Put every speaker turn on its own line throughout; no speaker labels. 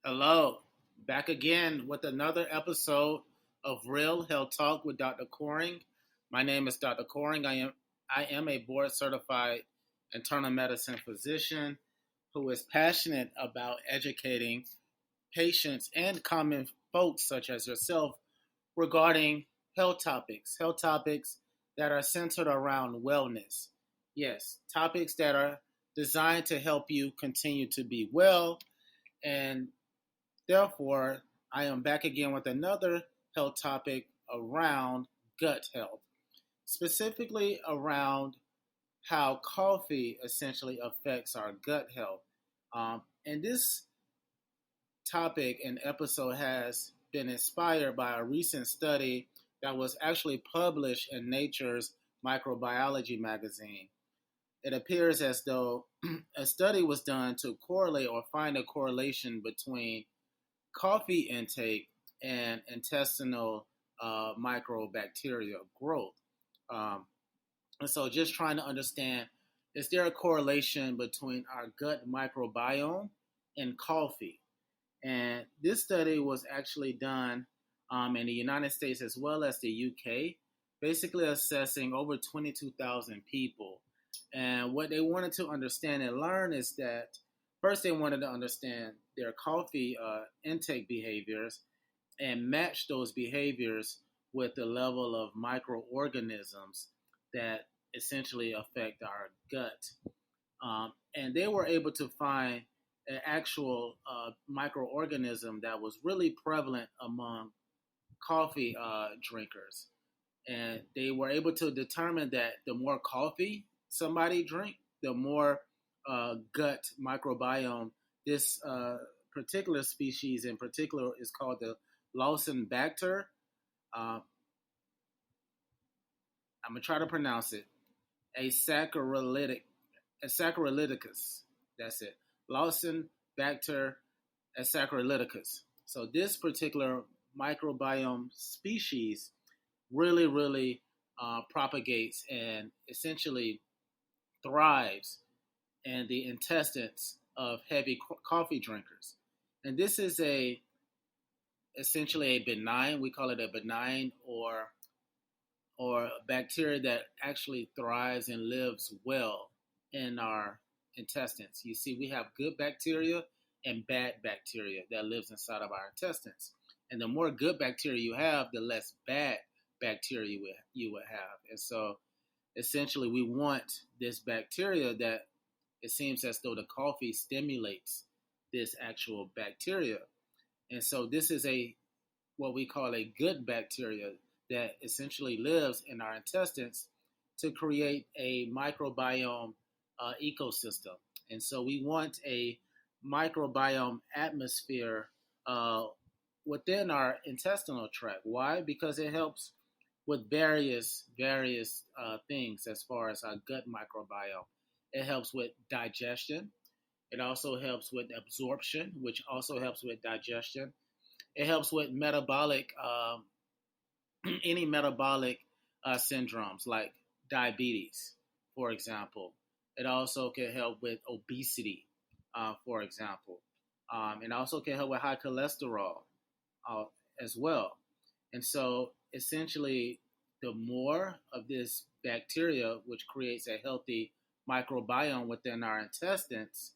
Hello, back again with another episode of Real Health Talk with Dr. Coring. My name is Dr. Coring. I am a board certified internal medicine physician who is passionate about educating patients and common folks such as yourself regarding health topics that are centered around wellness. Yes, topics that are designed to help you continue to be well and therefore, I am back again with another health topic around gut health, specifically around how coffee essentially affects our gut health. And this topic and episode has been inspired by a recent study that was actually published in Nature's Microbiology magazine. It appears as though a study was done to correlate or find a correlation between coffee intake and intestinal microbacteria growth. Um, and so, just trying to understand, is there a correlation between our gut microbiome and coffee? And this study was actually done in the United States as well as the UK, basically assessing over 22,000 people. And what they wanted to understand and learn is that first they wanted to understand their coffee intake behaviors and match those behaviors with the level of microorganisms that essentially affect our gut. And they were able to find an actual microorganism that was really prevalent among coffee drinkers. And they were able to determine that the more coffee somebody drink, the more gut microbiome this particular species in particular is called the Lawson Bacter. I'm gonna try to pronounce it. A saccharolytic, a saccharolyticus. That's it. Lawson Bacter saccharolyticus. So this particular microbiome species really propagates and essentially thrives in the intestines of heavy coffee drinkers. And this is a essentially a benign, we call it a benign or bacteria that actually thrives and lives well in our intestines. You see, we have good bacteria and bad bacteria that lives inside of our intestines. And the more good bacteria you have, the less bad bacteria you would have. And so essentially we want this bacteria that it seems as though the coffee stimulates this actual bacteria. And so this is a what we call a good bacteria that essentially lives in our intestines to create a microbiome ecosystem. And so we want a microbiome atmosphere within our intestinal tract. Why? Because it helps with various things as far as our gut microbiome. It helps with digestion. It also helps with absorption, which also helps with digestion. It helps with metabolic, any metabolic syndromes like diabetes, for example. It also can help with obesity, for example. It also can help with high cholesterol uh, as well. And so essentially, the more of this bacteria, which creates a healthy microbiome within our intestines,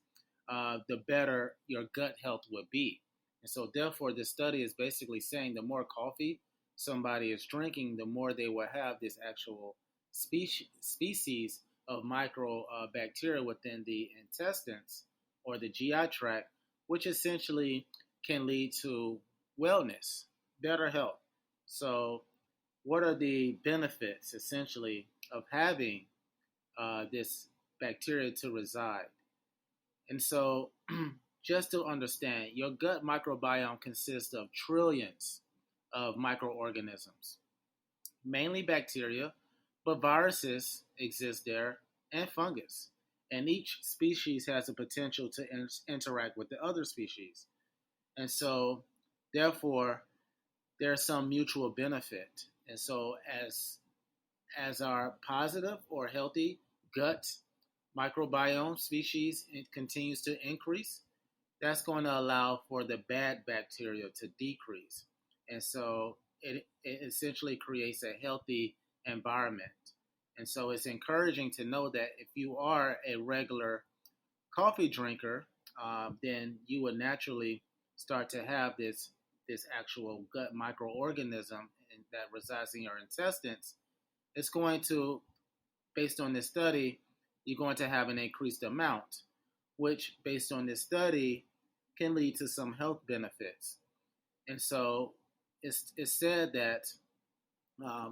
the better your gut health would be. And so, therefore, this study is basically saying the more coffee somebody is drinking, the more they will have this actual species of microbacteria within the intestines or the GI tract, which essentially can lead to wellness, better health. So, what are the benefits essentially of having this bacteria to reside? And so, just to understand, your gut microbiome consists of trillions of microorganisms, mainly bacteria, but viruses exist there and fungus. And each species has the potential to interact with the other species. And so, therefore, there's some mutual benefit. And so, as our positive or healthy gut microbiome species it continues to increase, that's going to allow for the bad bacteria to decrease. And so it essentially creates a healthy environment. And so it's encouraging to know that if you are a regular coffee drinker, then you would naturally start to have this actual gut microorganism that resides in your intestines. It's going to, based on this study, you're going to have an increased amount, which, based on this study, can lead to some health benefits. And so it's said that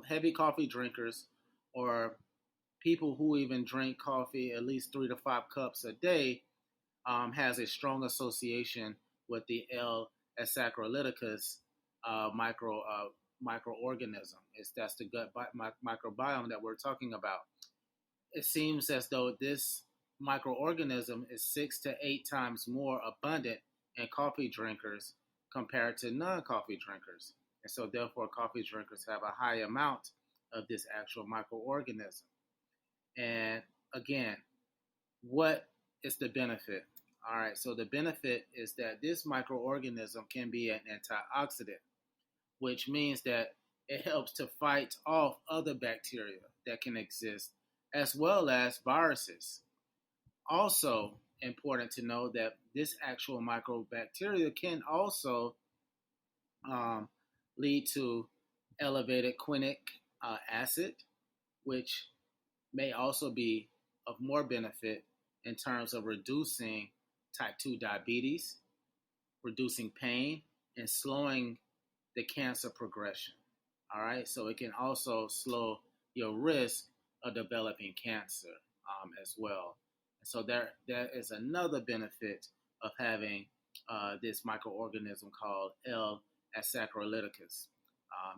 heavy coffee drinkers, or people who even drink coffee at least 3 to 5 cups a day, has a strong association with the L. saccharolyticus microorganism. That's the gut microbiome that we're talking about. It seems as though this microorganism is 6 to 8 times more abundant in coffee drinkers compared to non-coffee drinkers. And so therefore coffee drinkers have a high amount of this actual microorganism. And again, what is the benefit? All right, so the benefit is that this microorganism can be an antioxidant, which means that it helps to fight off other bacteria that can exist, as well as viruses. Also, important to know that this actual microbacteria can also um, lead to elevated quinic acid, which may also be of more benefit in terms of reducing type 2 diabetes, reducing pain, and slowing the cancer progression. All right, so it can also slow your risk of developing cancer as well. And so there is another benefit of having this microorganism called L. saccharolyticus.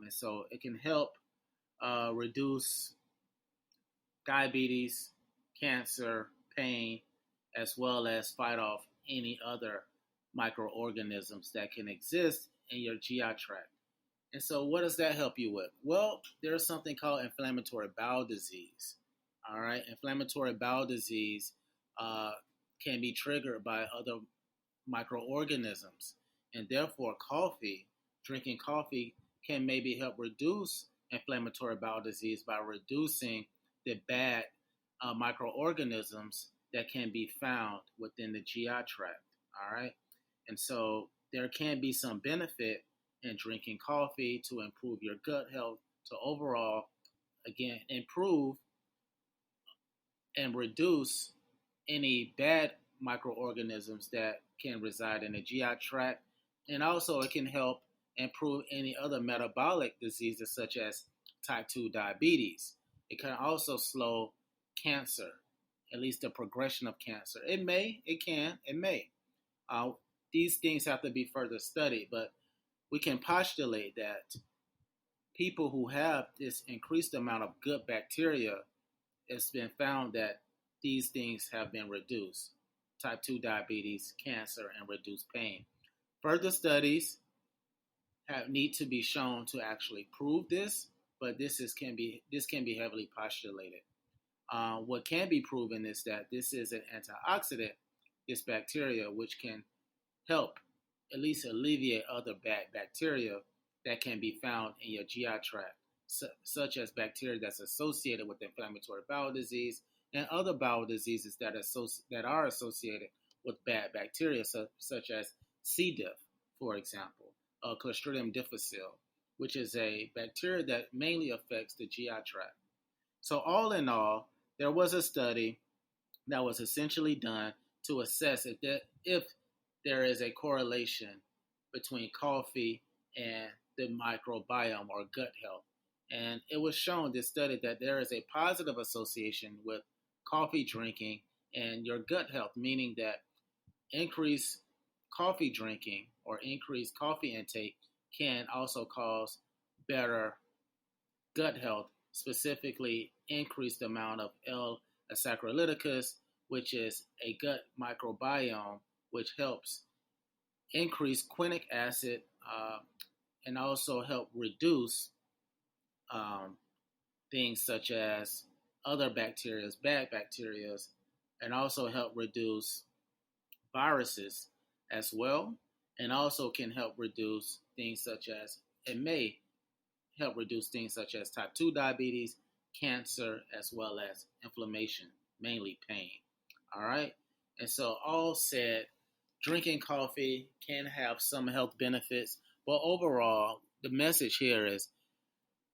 And so it can help reduce diabetes, cancer, pain, as well as fight off any other microorganisms that can exist in your GI tract. And so, what does that help you with? Well, there's something called inflammatory bowel disease. All right, inflammatory bowel disease can be triggered by other microorganisms, and therefore, drinking coffee, can maybe help reduce inflammatory bowel disease by reducing the bad microorganisms that can be found within the GI tract. All right, and so there can be some benefit in drinking coffee to improve your gut health, to overall, again, improve and reduce any bad microorganisms that can reside in the GI tract. And also, it can help improve any other metabolic diseases such as type 2 diabetes. It can also slow cancer, at least the progression of cancer. It may. Uh, these things have to be further studied, but we can postulate that people who have this increased amount of gut bacteria, it's been found that these things have been reduced: type 2 diabetes, cancer, and reduced pain. Further studies need to be shown to actually prove this, but this can be heavily postulated. What can be proven is that this is an antioxidant, this bacteria, which can help at least alleviate other bad bacteria that can be found in your GI tract, such as bacteria that's associated with inflammatory bowel disease and other bowel diseases that are associated with bad bacteria, such as C. diff, for example, Clostridium difficile, which is a bacteria that mainly affects the GI tract. So all in all, there was a study that was essentially done to assess if there is a correlation between coffee and the microbiome or gut health. And it was shown, this study, that there is a positive association with coffee drinking and your gut health, meaning that increased coffee drinking or increased coffee intake can also cause better gut health, specifically increased amount of L. saccharolyticus, which is a gut microbiome, which helps increase quinic acid and also help reduce things such as other bad bacteria, and also help reduce viruses as well, and also can help reduce things such as it may help reduce things such as type 2 diabetes, cancer, as well as inflammation, mainly pain. All right. And so, all said, drinking coffee can have some health benefits, but overall, the message here is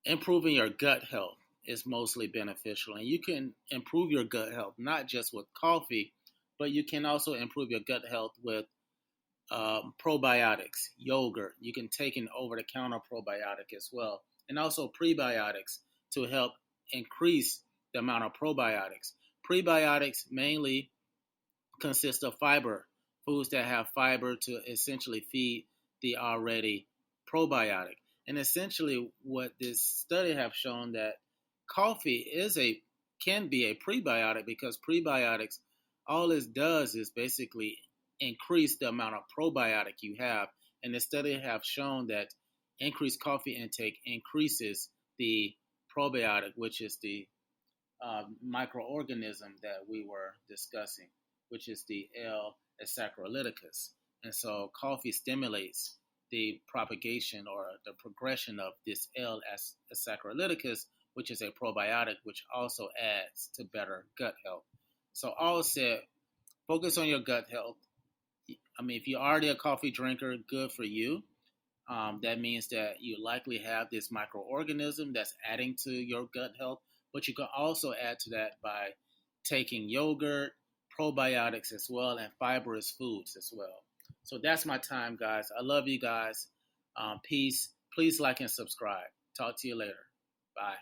improving your gut health is mostly beneficial. And you can improve your gut health not just with coffee, but you can also improve your gut health with probiotics, yogurt. You can take an over the counter probiotic as well, and also prebiotics to help increase the amount of probiotics. Prebiotics mainly consist of fiber, foods that have fiber to essentially feed the already probiotic. And essentially, what this study have shown that coffee can be a prebiotic because prebiotics, all it does is basically increase the amount of probiotic you have. And the study have shown that increased coffee intake increases the probiotic, which is the microorganism that we were discussing, which is the L. saccharolyticus. And so coffee stimulates the propagation or the progression of this L. saccharolyticus, which is a probiotic, which also adds to better gut health. So all said, focus on your gut health. I mean, if you're already a coffee drinker, good for you. That means that you likely have this microorganism that's adding to your gut health, but you can also add to that by taking yogurt, probiotics as well, and fibrous foods as well. So that's my time, guys. I love you guys. Peace. Please like and subscribe. Talk to you later. Bye.